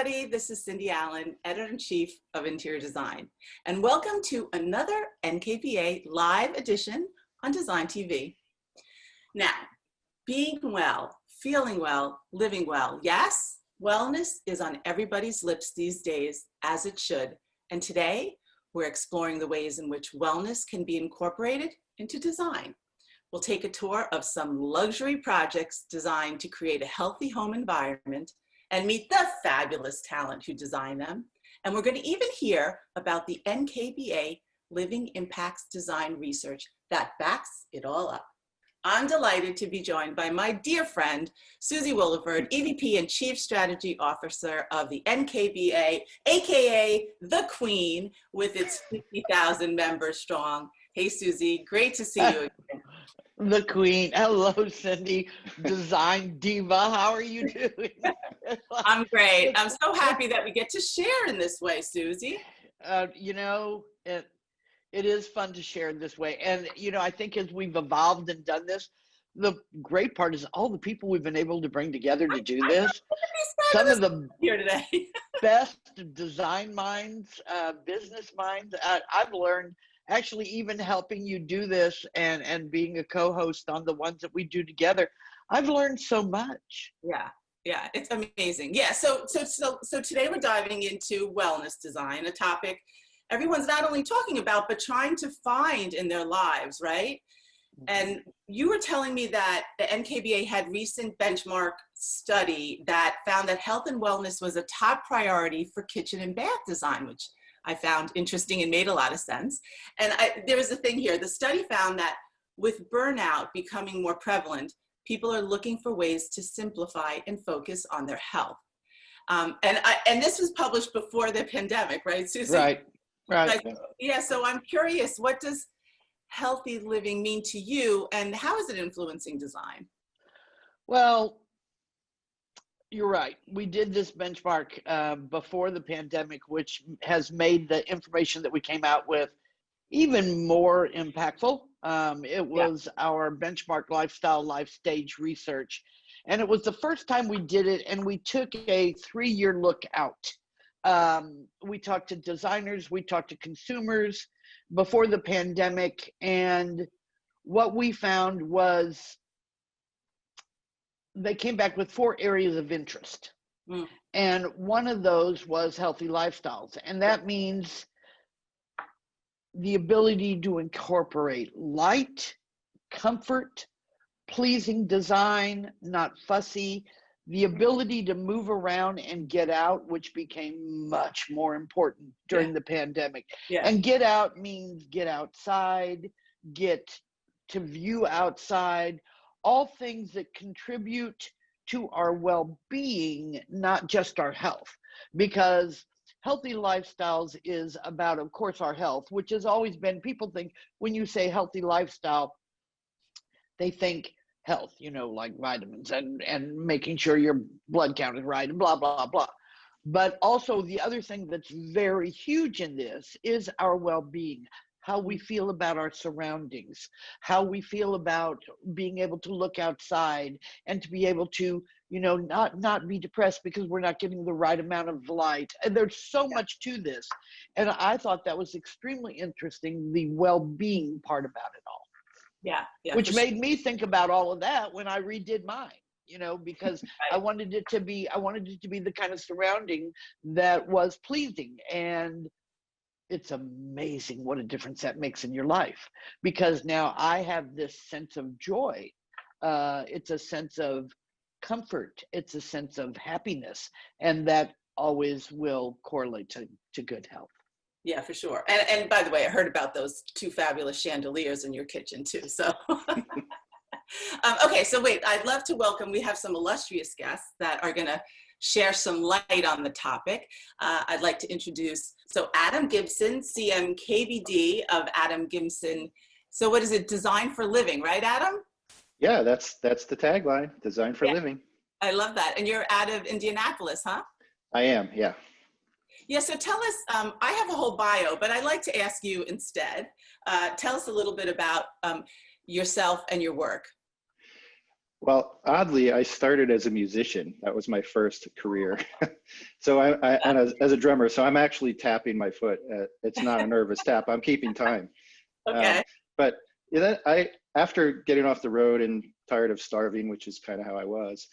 everybody. This is Cindy Allen, Editor-in-Chief of Inteior Design, and welcome to another NKBA live edition on DesignTV. Now, being well, feeling well, living well. Yes, wellness is on everybody's lips these days, as it should. And today, we're exploring the ways in which wellness can be incorporated into design. We'll take a tour of some luxury projects designed to create a healthy home environment and meet the fabulous talent who designed them. And we're going to even hear about the NKBA Living Impacts Design research that backs it all up. I'm delighted to be joined by my dear friend, Suzie Williford, EVP and Chief Strategy Officer of the NKBA, AKA the Queen, with its 50,000 members strong. Hey, Suzie, great to see you again. The Queen. Hello, Cindy. Design diva. How are you doing? I'm great. I'm so happy that we get to share in this way, Suzie. You know, it is fun to share in this way. And, you know, I think as we've evolved and done this, the great part is all the people we've been able to bring together to do this. Some of the here today. best design minds, business minds. I've learned actually even helping you do this and being a co-host on the ones that we do together. I've learned so much. Yeah, it's amazing. Yeah, so today we're diving into wellness design, a topic everyone's not only talking about, but trying to find in their lives, right? And you were telling me that the NKBA had recent benchmark study that found that health and wellness was a top priority for kitchen and bath design, which I found interesting and made a lot of sense. And there was a thing here. The study found that with burnout becoming more prevalent, people are looking for ways to simplify and focus on their health. And this was published before the pandemic, right, Suzie? Right. Yeah, so I'm curious, what does healthy living mean to you, and how is it influencing design? Well, you're right. We did this benchmark before the pandemic, which has made the information that we came out with even more impactful. It was our benchmark lifestyle life stage research. And it was the first time we did it, and we took a 3-year look out. We talked to designers, we talked to consumers before the pandemic, and what we found was they came back with 4 areas of interest. And one of those was healthy lifestyles. And that means the ability to incorporate light, comfort, pleasing design, not fussy, the ability to move around and get out, which became much more important during the pandemic. And get out means get outside, get to view outside, all things that contribute to our well-being, not just our health. Because healthy lifestyles is about, of course, our health, which has always been, people think when you say healthy lifestyle, they think health, you know, like vitamins and making sure your blood count is right and blah, blah, blah. But also the other thing that's very huge in this is our well-being, how we feel about our surroundings, how we feel about being able to look outside and to be able to, you know, not be depressed because we're not getting the right amount of light. And there's so much to this. And I thought that was extremely interesting, the well-being part about it all. Which made me think about all of that when I redid mine, you know, because I wanted it to be the kind of surrounding that was pleasing. And it's amazing what a difference that makes in your life, because now I have this sense of joy. It's a sense of comfort. It's a sense of happiness, and that always will correlate to good health. Yeah, for sure. And by the way, I heard about those 2 fabulous chandeliers in your kitchen too. So, okay, so wait, I'd love to welcome, we have some illustrious guests that are gonna share some light on the topic. I'd like to introduce, so Adam Gibson, CMKBD of Adam Gibson. So what is it, Design for Living, right, Adam? Yeah, that's the tagline, Design for Living. I love that. And you're out of Indianapolis, huh? I am, yeah. Yeah, so tell us, I have a whole bio, but I'd like to ask you instead, tell us a little bit about yourself and your work. Well, oddly, I started as a musician. That was my first career. So and as a drummer, so I'm actually tapping my foot. It's not a nervous tap. I'm keeping time. Okay. But after getting off the road and tired of starving, which is kind of how I was,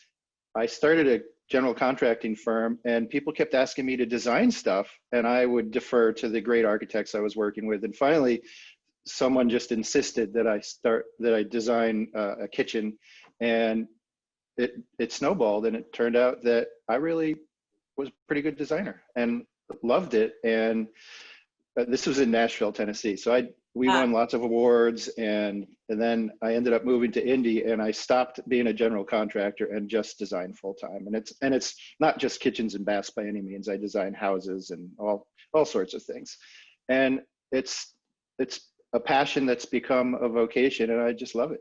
I started a general contracting firm, and people kept asking me to design stuff, and I would defer to the great architects I was working with. And finally, someone just insisted that I design a kitchen, and it snowballed, and it turned out that I really was a pretty good designer and loved it. And this was in Nashville, Tennessee. So we won lots of awards, and then I ended up moving to Indy, and I stopped being a general contractor and just designed full time. And it's not just kitchens and baths by any means. I design houses and all sorts of things. And it's a passion that's become a vocation, and I just love it.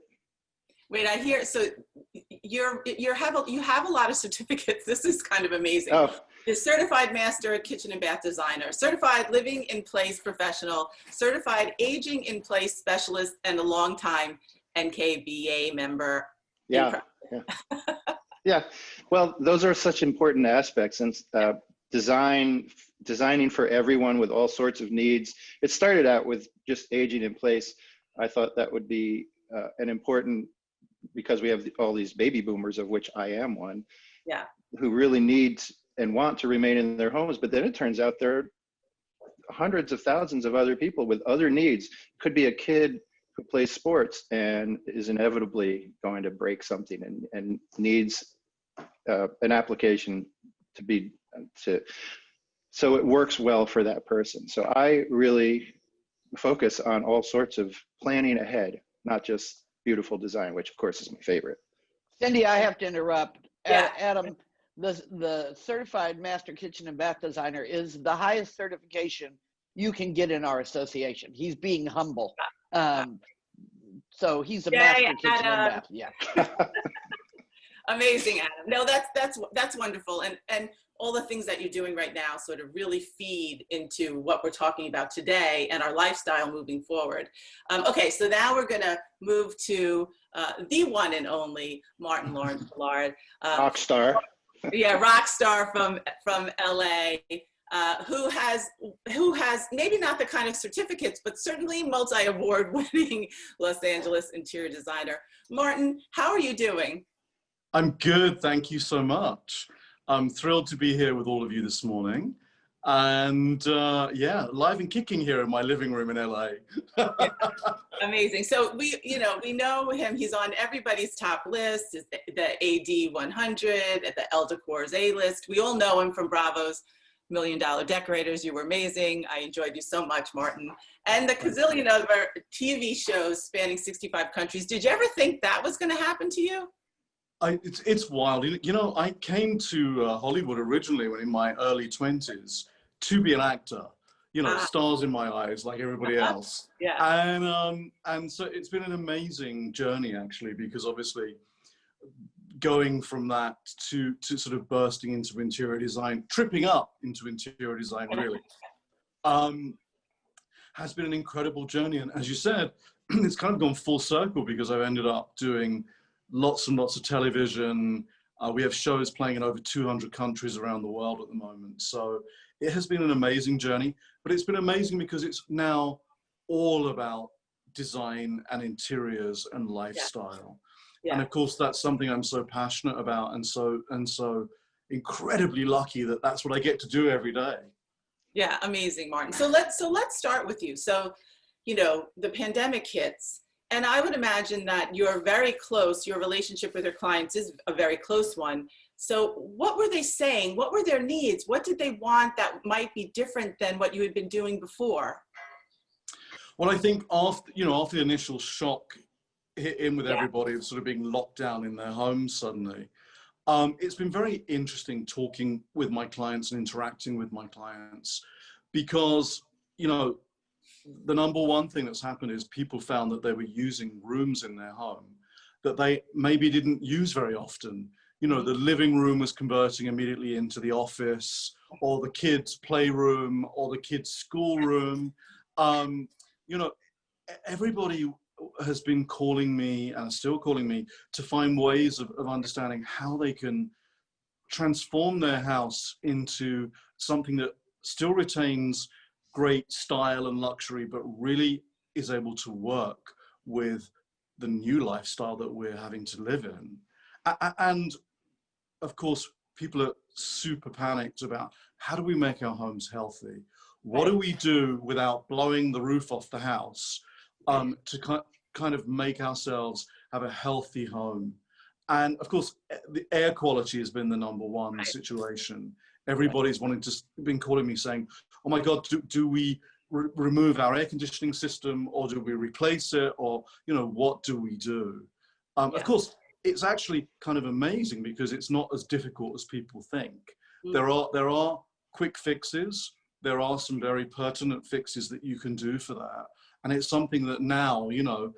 Wait, I hear, so you have a lot of certificates. This is kind of amazing. Oh. You're certified master kitchen and bath designer, certified living in place professional, certified aging in place specialist, and a longtime NKBA member. Yeah. Yeah. Well, those are such important aspects, and designing for everyone with all sorts of needs. It started out with just aging in place. I thought that would be an important, because we have all these baby boomers, of which I am one, yeah, who really need and want to remain in their homes. But then it turns out there are hundreds of thousands of other people with other needs. Could be a kid who plays sports and is inevitably going to break something and needs an application so it works well for that person. So I really focus on all sorts of planning ahead, not just beautiful design, which of course is my favorite. Cindy, I have to interrupt. Yeah. Adam, the certified master kitchen and bath designer is the highest certification you can get in our association. He's being humble. So he's a master kitchen and bath. Yeah. Amazing, Adam. No, that's wonderful. And all the things that you're doing right now sort of really feed into what we're talking about today and our lifestyle moving forward. Okay, so now we're gonna move to the one and only Martyn Bullard. Rock star. Yeah, rock star from LA, who has maybe not the kind of certificates, but certainly multi-award winning Los Angeles interior designer. Martyn, how are you doing? I'm good, thank you so much. I'm thrilled to be here with all of you this morning. And yeah, live and kicking here in my living room in LA. Amazing. So we know him. He's on everybody's top list, is the AD 100, at the Elle Decor's A list. We all know him from Bravo's $1 Million Decorators. You were amazing. I enjoyed you so much, Martyn. And the gazillion other TV shows spanning 65 countries. Did you ever think that was going to happen to you? It's wild. You know, I came to Hollywood originally in my early 20s to be an actor. You know, stars in my eyes like everybody else. Yeah. And so it's been an amazing journey, actually, because obviously going from that to sort of bursting into interior design, tripping up into interior design, really, has been an incredible journey. And as you said, it's kind of gone full circle because I've ended up doing lots and lots of television. We have shows playing in over 200 countries around the world at the moment. So it has been an amazing journey, but it's been amazing because it's now all about design and interiors and lifestyle. Yeah. And of course, that's something I'm so passionate about and so incredibly lucky that that's what I get to do every day. Yeah, amazing, Martyn. So let's start with you. So, you know, the pandemic hits, and I would imagine that you're very close, your relationship with your clients is a very close one. So what were they saying? What were their needs? What did they want that might be different than what you had been doing before? Well, I think after the initial shock hit in with everybody of sort of being locked down in their homes suddenly, it's been very interesting talking with my clients and interacting with my clients because, you know, the number one thing that's happened is people found that they were using rooms in their home that they maybe didn't use very often. You know, the living room was converting immediately into the office or the kids' playroom or the kids' schoolroom. You know, everybody has been calling me and still calling me to find ways of understanding how they can transform their house into something that still retains great style and luxury, but really is able to work with the new lifestyle that we're having to live in. And of course, people are super panicked about how do we make our homes healthy? What do we do without blowing the roof off the house to kind of make ourselves have a healthy home? And of course, the air quality has been the #1 situation. Everybody's been calling me saying, oh my God, do we remove our air conditioning system, or do we replace it? Or, you know, what do we do? Of course, it's actually kind of amazing because it's not as difficult as people think. There are quick fixes. There are some very pertinent fixes that you can do for that. And it's something that now, you know,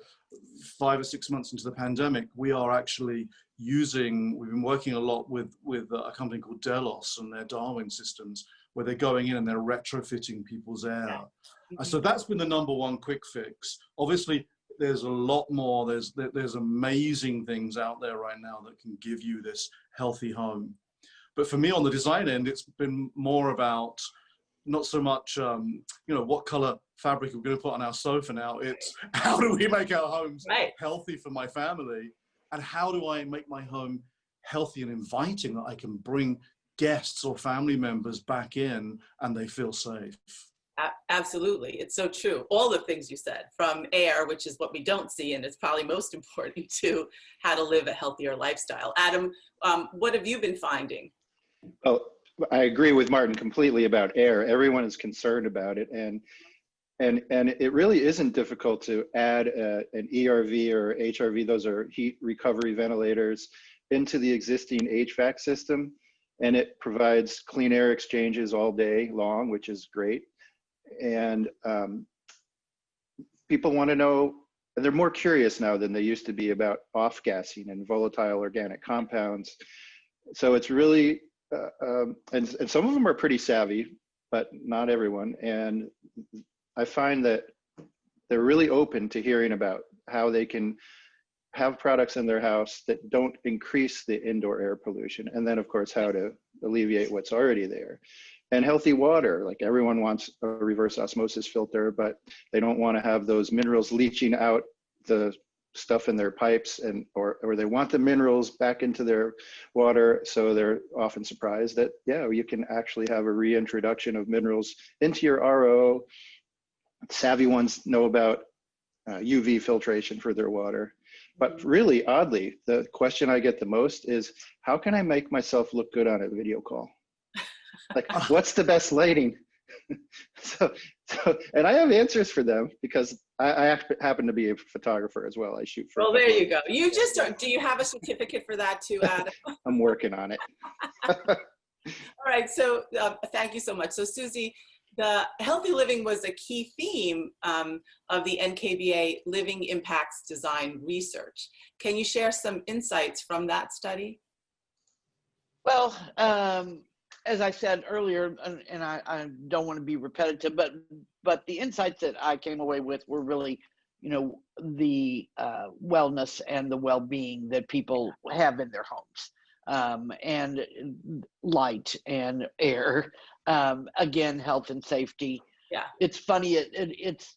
5 or 6 months into the pandemic, we are actually using, we've been working a lot with a company called Delos and their Darwin systems, where they're going in and they're retrofitting people's air. So that's been the #1 quick fix. Obviously, there's a lot more. There's amazing things out there right now that can give you this healthy home. But for me on the design end, it's been more about not so much, you know, what color fabric we're going to put on our sofa now. It's how do we make our homes healthy for my family? And how do I make my home healthy and inviting that I can bring guests or family members back in and they feel safe? Absolutely. It's so true. All the things you said, from air, which is what we don't see, and it's probably most important, to how to live a healthier lifestyle. Adam, what have you been finding? Oh, I agree with Martyn completely about air. Everyone is concerned about it. And it really isn't difficult to add an ERV or HRV, those are heat recovery ventilators, into the existing HVAC system. And it provides clean air exchanges all day long, which is great. And people want to know, and they're more curious now than they used to be about off-gassing and volatile organic compounds. So it's really, and some of them are pretty savvy, but not everyone. And I find that they're really open to hearing about how they can have products in their house that don't increase the indoor air pollution. And then of course, how to alleviate what's already there. And healthy water, like everyone wants a reverse osmosis filter, but they don't want to have those minerals leaching out the stuff in their pipes, and or they want the minerals back into their water. So they're often surprised that, yeah, you can actually have a reintroduction of minerals into your RO. Savvy ones know about UV filtration for their water. But really, oddly, the question I get the most is, how can I make myself look good on a video call? Like, what's the best lighting? so, and I have answers for them because I happen to be a photographer as well. I shoot for. Well, there you go. You just do you have a certificate for that too, Adam? I'm working on it. All right. So thank you so much. So Suzie, the healthy living was a key theme of the NKBA Living Impacts Design Research. Can you share some insights from that study? Well, as I said earlier, and I don't want to be repetitive, but the insights that I came away with were really, you know, the wellness and the well-being that people have in their homes, and light and air, again, health and safety. Yeah. It's funny, it's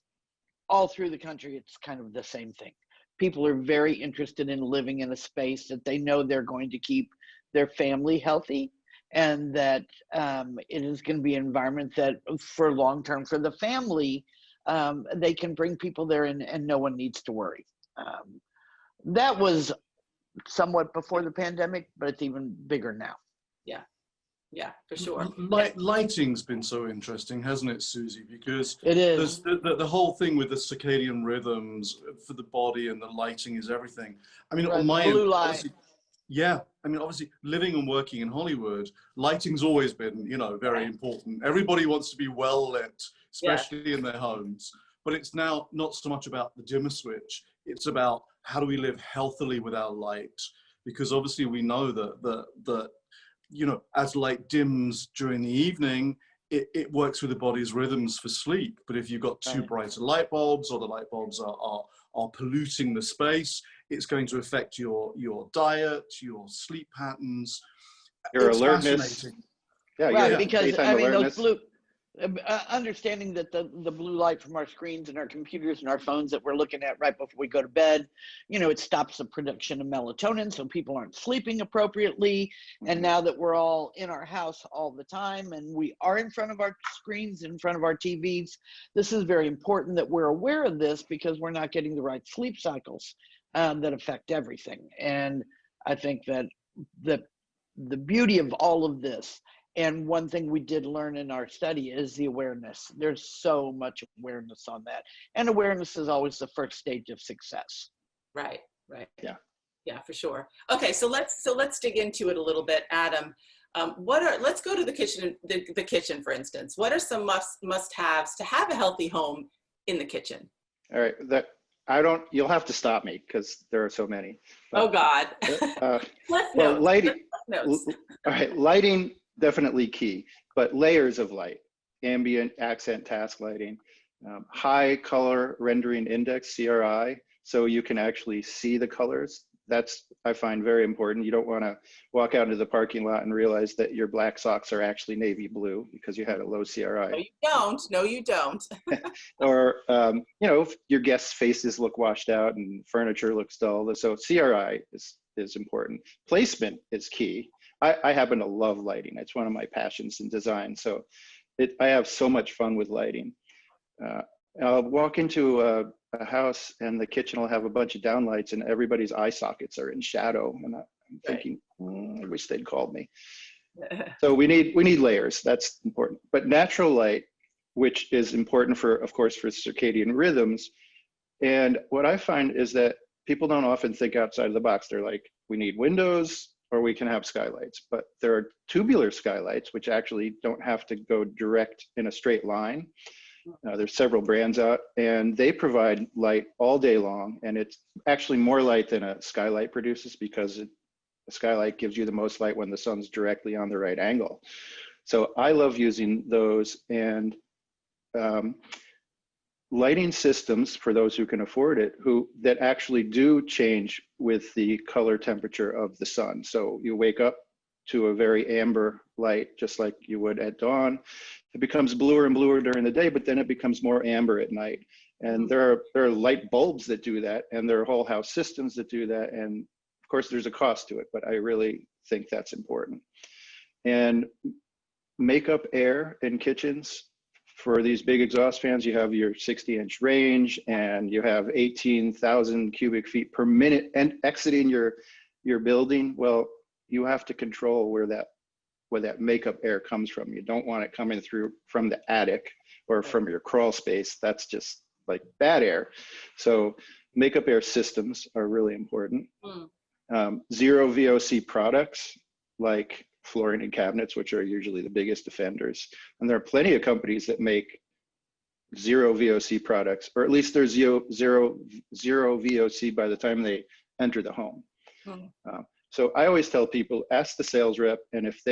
all through the country, it's kind of the same thing. People are very interested in living in a space that they know they're going to keep their family healthy, and that it is going to be an environment that for long-term for the family, they can bring people there and no one needs to worry. That was somewhat before the pandemic, but it's even bigger now. Yeah, yeah, for sure. Lighting's been so interesting, hasn't it, Suzie? Because it is. The whole thing with the circadian rhythms for the body and the lighting is everything. I mean, on my blue light. Yeah, I mean, obviously, living and working in Hollywood, lighting's always been, you know, very important. Everybody wants to be well lit, especially in their homes. But it's now not so much about the dimmer switch. It's about how do we live healthily with our light? Because obviously we know that you know, as light dims during the evening, it works with the body's rhythms for sleep. But if you've got too bright light bulbs, or the light bulbs are polluting the space, it's going to affect your diet, your sleep patterns. Your It's alertness. fascinating. Yeah, Right, because daytime I mean, alertness. those blue, understanding that the blue light from our screens and our computers and our phones that we're looking at right before we go to bed, you know, it stops the production of melatonin, so people aren't sleeping appropriately. And now that we're all in our house all the time and we are in front of our screens, in front of our TVs, this is very important that we're aware of this, because we're not getting the right sleep cycles that affect everything. And I think that the beauty of all of this, and one thing we did learn in our study, is the awareness. There's so much awareness on that. And awareness is always the first stage of success. Right. Yeah. Yeah, for sure. Okay, so let's dig into it a little bit, Adam. Let's go to the kitchen, the kitchen, for instance. What are some must-haves to have a healthy home in the kitchen? All right. You'll have to stop me because there are so many. Oh God. Well, lighting. Notes. All right, lighting, definitely key, but layers of light, ambient, accent, task lighting, high color rendering index, CRI, so you can actually see the colors. That's, I find, very important. You don't want to walk out into the parking lot and realize that your black socks are actually navy blue because you had a low CRI. No, you don't. No, you don't. Or, you know, if your guests' faces look washed out and furniture looks dull. So CRI is important. Placement is key. I happen to love lighting. It's one of my passions in design. So I have so much fun with lighting. I'll walk into a house and the kitchen will have a bunch of downlights and everybody's eye sockets are in shadow. And I'm thinking, I wish they'd called me. So we need layers. That's important. But natural light, which is important for, of course, for circadian rhythms. And what I find is that people don't often think outside of the box. They're like, we need windows, or we can have skylights. But there are tubular skylights, which actually don't have to go direct in a straight line. There's several brands out, and they provide light all day long. And it's actually more light than a skylight produces, because a skylight gives you the most light when the sun's directly on the right angle. So I love using those. And lighting systems, for those who can afford it, that actually do change with the color temperature of the sun. So you wake up to a very amber light, just like you would at dawn. It becomes bluer and bluer during the day, but then it becomes more amber at night. And there are light bulbs that do that, and there are whole house systems that do that. And of course, there's a cost to it, but I really think that's important. And makeup air in kitchens. For these big exhaust fans, you have your 60-inch range, and you have 18,000 cubic feet per minute and exiting your building. Well, you have to control where that makeup air comes from. You don't want it coming through from the attic or from your crawl space. That's just like bad air. So makeup air systems are really important. Zero VOC products like flooring and cabinets, which are usually the biggest offenders. And there are plenty of companies that make zero VOC products, or at least there's zero VOC by the time they enter the home. So I always tell people, ask the sales rep, and if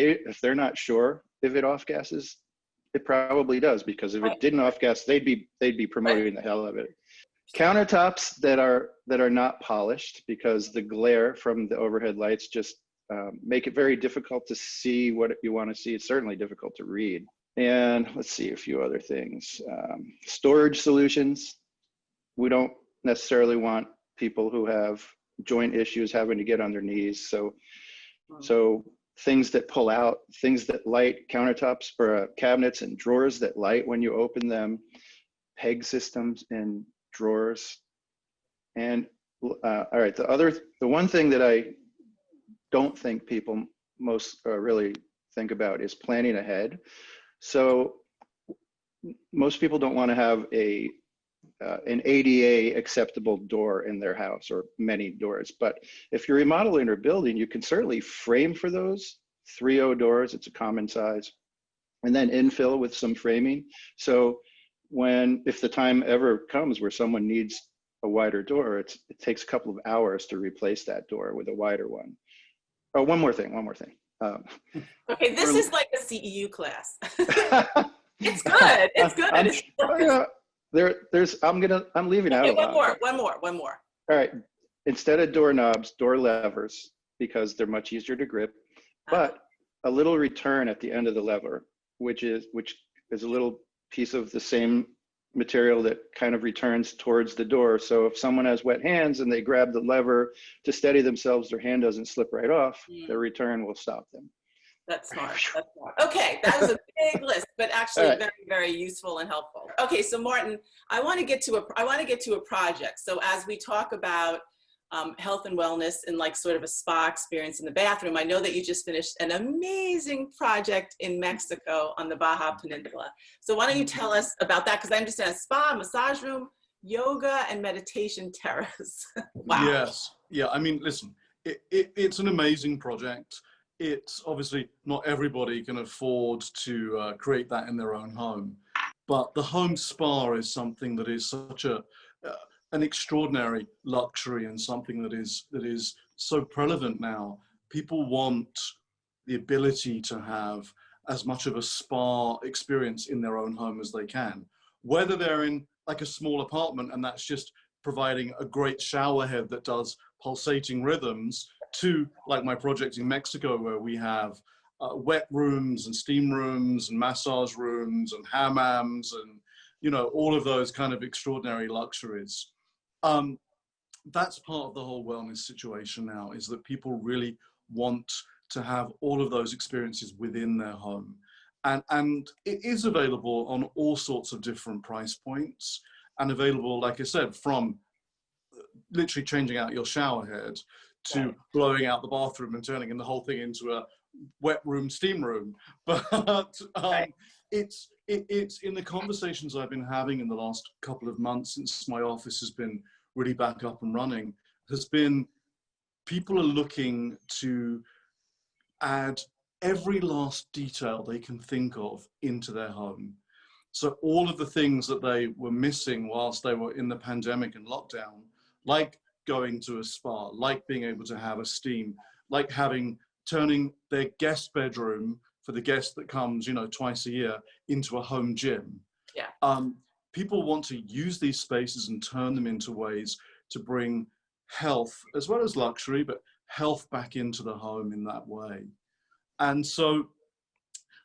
they're not sure if it off gases, it probably does, because if it didn't off gas, they'd be promoting the hell of it. Countertops that are not polished, because the glare from the overhead lights just make it very difficult to see what you want to see. It's certainly difficult to read. And let's see a few other things. Storage solutions. We don't necessarily want people who have joint issues having to get on their knees. So things that pull out, things that light, countertops or cabinets and drawers that light when you open them, peg systems in drawers. And all right, the one thing that I don't think people most really think about is planning ahead. So most people don't want to have an ADA acceptable door in their house, or many doors. But if you're remodeling or building, you can certainly frame for those 3.0 doors. It's a common size, and then infill with some framing. So if the time ever comes where someone needs a wider door, it takes a couple of hours to replace that door with a wider one. Oh, one more thing. Okay, this is like a CEU class. It's good. It's good. I'm leaving out okay, a lot. one more. All right. Instead of doorknobs, door levers, because they're much easier to grip, but a little return at the end of the lever, which is a little piece of the same material that kind of returns towards the door. So if someone has wet hands and they grab the lever to steady themselves, their hand doesn't slip right off, their return will stop them. That's smart. That's smart. Okay, that was a big list, but actually right. very, very useful and helpful. Okay, so Martyn, I want to get to a project. So as we talk about health and wellness and like sort of a spa experience in the bathroom, I know that you just finished an amazing project in Mexico on the Baja Peninsula. So why don't you tell us about that? Because I understand a spa, massage room, yoga, and meditation terrace. Wow. Yes. Yeah. I mean, listen, it's an amazing project. It's obviously not everybody can afford to create that in their own home, but the home spa is something that is such an extraordinary luxury and something that is so prevalent now. People want the ability to have as much of a spa experience in their own home as they can, whether they're in like a small apartment and that's just providing a great shower head that does pulsating rhythms, to like my project in Mexico where we have wet rooms and steam rooms and massage rooms and hammams and, you know, all of those kind of extraordinary luxuries. That's part of the whole wellness situation now, is that people really want to have all of those experiences within their home. And it is available on all sorts of different price points and available, like I said, from literally changing out your shower head to blowing out the bathroom and turning the whole thing into a wet room, steam room. But it's in the conversations I've been having in the last couple of months since my office has been really back up and running, has been people are looking to add every last detail they can think of into their home. So all of the things that they were missing whilst they were in the pandemic and lockdown, like going to a spa, like being able to have a steam, like turning their guest bedroom for the guest that comes, you know, twice a year into a home gym. Yeah. People want to use these spaces and turn them into ways to bring health as well as luxury, but health back into the home in that way. And so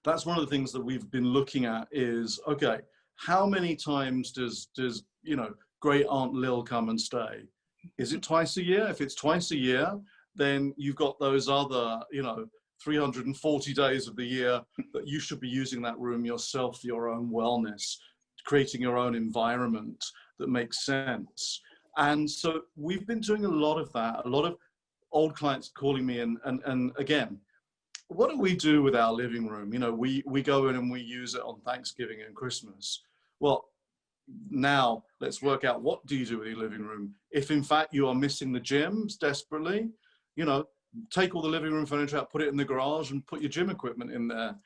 that's one of the things that we've been looking at is, okay, how many times does you know, great Aunt Lil come and stay? Is it twice a year? If it's twice a year, then you've got those other, you know, 340 days of the year that you should be using that room yourself for your own wellness, creating your own environment that makes sense. And so we've been doing a lot of that. A lot of old clients calling me and again, what do we do with our living room? You know, we go in and we use it on Thanksgiving and Christmas. Well, now let's work out, what do you do with your living room? If in fact you are missing the gyms desperately, you know, take all the living room furniture out, put it in the garage and put your gym equipment in there.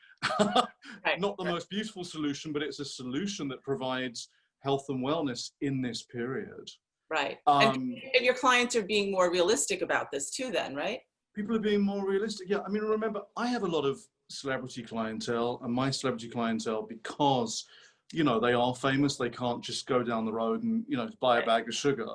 Not the most beautiful solution, but it's a solution that provides health and wellness in this period. Right. And your clients are being more realistic about this too then, right? People are being more realistic. Yeah, I mean, remember, I have a lot of celebrity clientele, and my celebrity clientele, because, you know, they are famous, they can't just go down the road and, you know, buy a bag of sugar.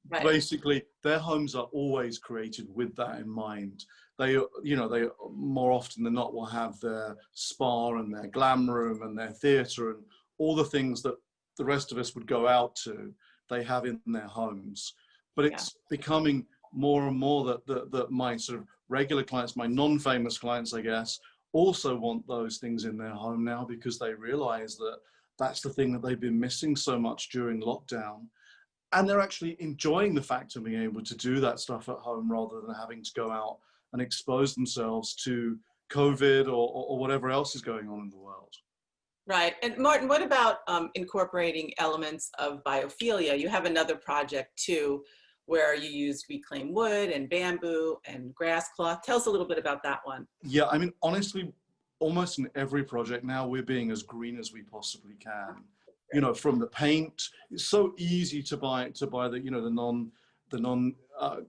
Right. Basically, their homes are always created with that in mind. They, you know, they more often than not will have their spa and their glam room and their theatre and all the things that the rest of us would go out to, they have in their homes. But it's becoming more and more that my sort of regular clients, my non-famous clients, I guess, also want those things in their home now, because they realize that that's the thing that they've been missing so much during lockdown. And they're actually enjoying the fact of being able to do that stuff at home rather than having to go out and expose themselves to COVID or whatever else is going on in the world. Right. And Martyn, what about incorporating elements of biophilia? You have another project too, where you use reclaimed wood and bamboo and grass cloth. Tell us a little bit about that one. Yeah, I mean, honestly, almost in every project now, we're being as green as we possibly can. You know, from the paint, it's so easy to buy the, you know, the non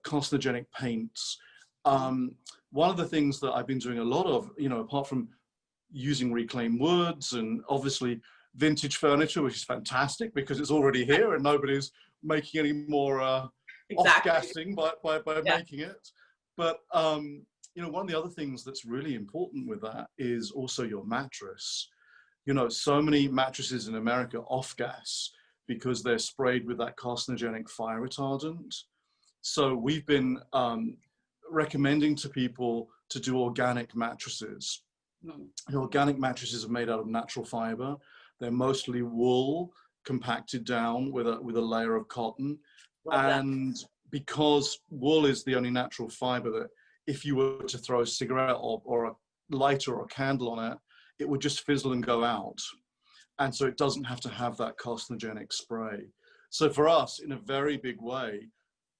carcinogenic paints. One of the things that I've been doing a lot of, you know, apart from using reclaimed woods and obviously vintage furniture, which is fantastic because it's already here and nobody's making any more off-gassing by making it. But, you know, one of the other things that's really important with that is also your mattress. You know, so many mattresses in America off-gas because they're sprayed with that carcinogenic fire retardant. So we've been recommending to people to do organic mattresses. The organic mattresses are made out of natural fiber. They're mostly wool compacted down with a layer of cotton. And because wool is the only natural fiber that if you were to throw a cigarette or a lighter or a candle on it, it would just fizzle and go out. And so it doesn't have to have that carcinogenic spray. So for us, in a very big way,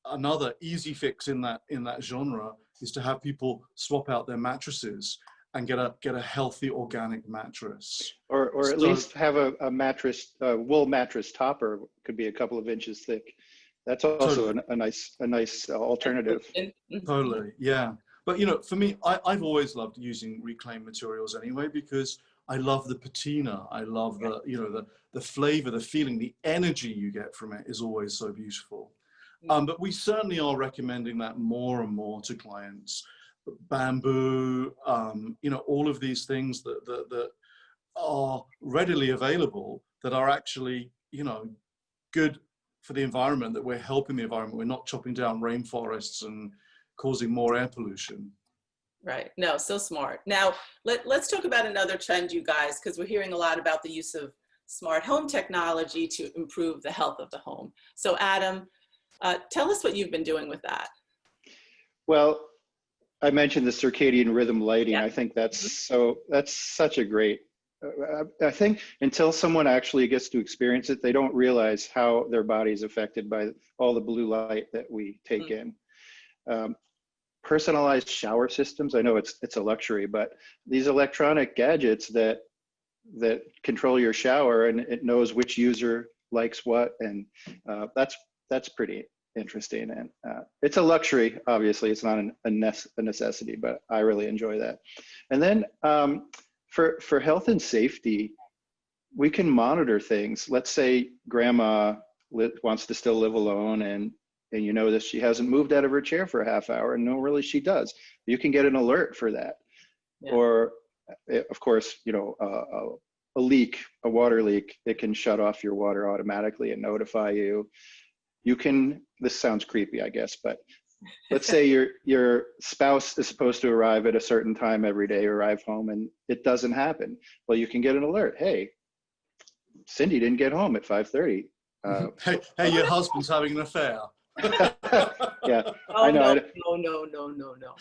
another easy fix in that genre is to have people swap out their mattresses and get a healthy organic mattress. Or at least have a mattress, wool mattress topper, could be a couple of inches thick. That's also a nice alternative. Totally, yeah. But you know, for me, I've always loved using reclaimed materials anyway, because I love the patina. I love the, you know, the flavor, the feeling, the energy you get from it is always so beautiful. But we certainly are recommending that more and more to clients. Bamboo, you know, all of these things that are readily available that are actually, you know, good for the environment, that we're helping the environment. We're not chopping down rainforests and causing more air pollution. Right. No, so smart. Now, let's talk about another trend, you guys, because we're hearing a lot about the use of smart home technology to improve the health of the home. So Adam, tell us what you've been doing with that. Well, I mentioned the circadian rhythm lighting. Yeah. I think that's such a great, I think until someone actually gets to experience it, they don't realize how their body is affected by all the blue light that we take in. Personalized shower systems, I know it's a luxury, but these electronic gadgets that control your shower, and it knows which user likes what, and that's pretty interesting. And it's a luxury, obviously. It's not a necessity, but I really enjoy that. And then for health and safety, we can monitor things. Let's say grandma wants to still live alone, and you know that she hasn't moved out of her chair for a half hour, and no, really she does. You can get an alert for that. Yeah. Or of course, you know, a leak, a water leak, it can shut off your water automatically and notify you. You can, this sounds creepy, I guess, but let's say your spouse is supposed to arrive at a certain time every day, arrive home, and it doesn't happen. Well, you can get an alert. Hey, Cindy didn't get home at 5:30. Hey, your husband's having an affair. Yeah, oh, I know. No.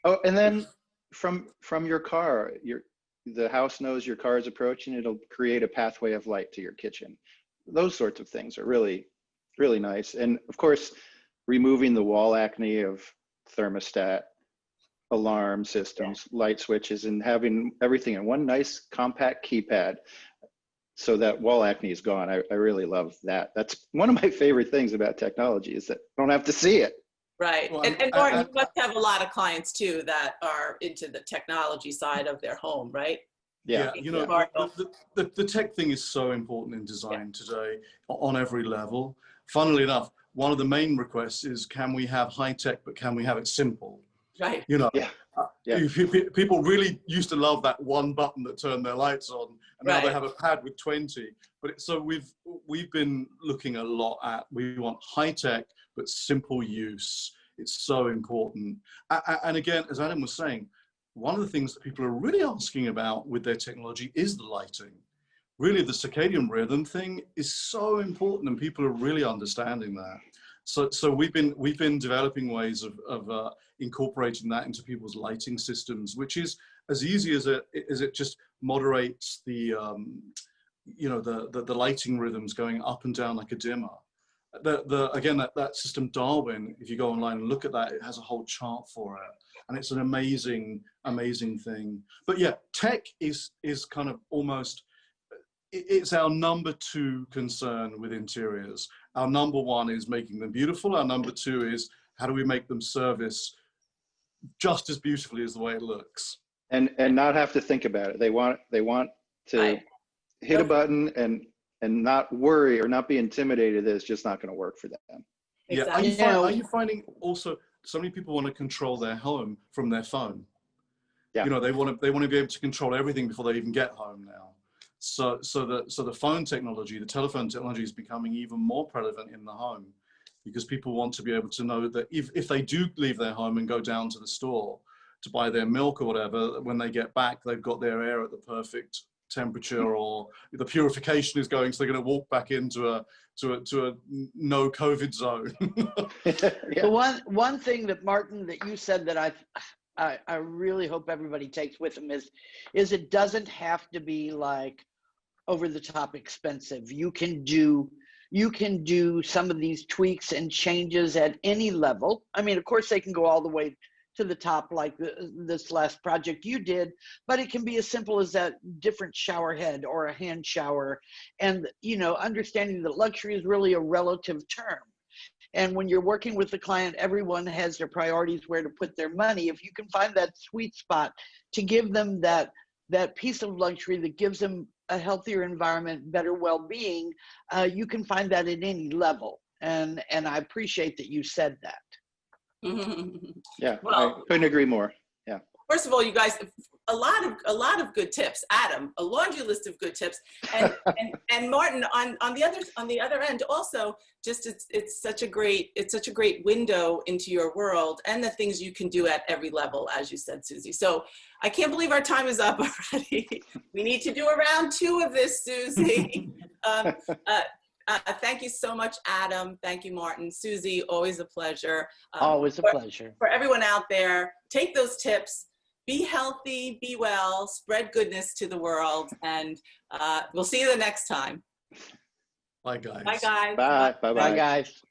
Oh, and then from your car, the house knows your car is approaching. It'll create a pathway of light to your kitchen. Those sorts of things are really, really nice. And of course, removing the wall acne of thermostat, alarm systems, light switches, and having everything in one nice compact keypad, so that wall acne is gone. I really love that. That's one of my favorite things about technology, is that I don't have to see it. Right. Well, and Martyn, you must have a lot of clients too that are into the technology side of their home, right? Yeah. You know, the tech thing is so important in design today on every level. Funnily enough, one of the main requests is, can we have high tech, but can we have it simple? Right. You know, yeah. People really used to love that one button that turned their lights on, and now they have a pad with 20. But so we've been looking a lot at, we want high tech but simple use. It's so important. And again, as Adam was saying, one of the things that people are really asking about with their technology is the lighting. Really, the circadian rhythm thing is so important, and people are really understanding that. So we've been developing ways of incorporating that into people's lighting systems, which is as easy as it just moderates the you know, the lighting rhythms going up and down like a dimmer. Again, that system Darwin, if you go online and look at that, it has a whole chart for it, and it's an amazing thing. But yeah, tech is kind of almost, it's our number 2 concern with interiors. Our number 1 is making them beautiful. Our number 2 is, how do we make them service just as beautifully as the way it looks? and not have to think about it. They want to Right. hit a button and not worry or not be intimidated that it's just not going to work for them. Yeah. Exactly. Are you finding also so many people want to control their home from their phone? Yeah. You know, they want to be able to control everything before they even get home now. So the phone technology, the telephone technology is becoming even more prevalent in the home, because people want to be able to know that if they do leave their home and go down to the store to buy their milk or whatever, when they get back, they've got their air at the perfect temperature, or the purification is going, so they're going to walk back into a no COVID zone. Yeah. The one thing that Martyn, that you said that I really hope everybody takes with them is it doesn't have to be like over the top expensive. You can do some of these tweaks and changes at any level. I mean, of course, they can go all the way to the top, like this last project you did, but it can be as simple as that different shower head or a hand shower. And, you know, understanding that luxury is really a relative term. And when you're working with the client, everyone has their priorities, where to put their money. If you can find that sweet spot to give them that piece of luxury that gives them a healthier environment, better well-being, you can find that at any level. And I appreciate that you said that. Yeah, Well, I couldn't agree more. Yeah. First of all, you guys, a lot of good tips. Adam, a laundry list of good tips, and Martyn on the other end also. Just it's such a great window into your world and the things you can do at every level, as you said, Suzie. So I can't believe our time is up already. We need to do a round 2 of this, Suzie. Thank you so much, Adam. Thank you, Martyn. Suzie, always a pleasure. Always a pleasure. For everyone out there, take those tips. Be healthy, be well, spread goodness to the world, and we'll see you the next time. Bye, guys. Bye, guys. Bye. Bye. Bye, guys.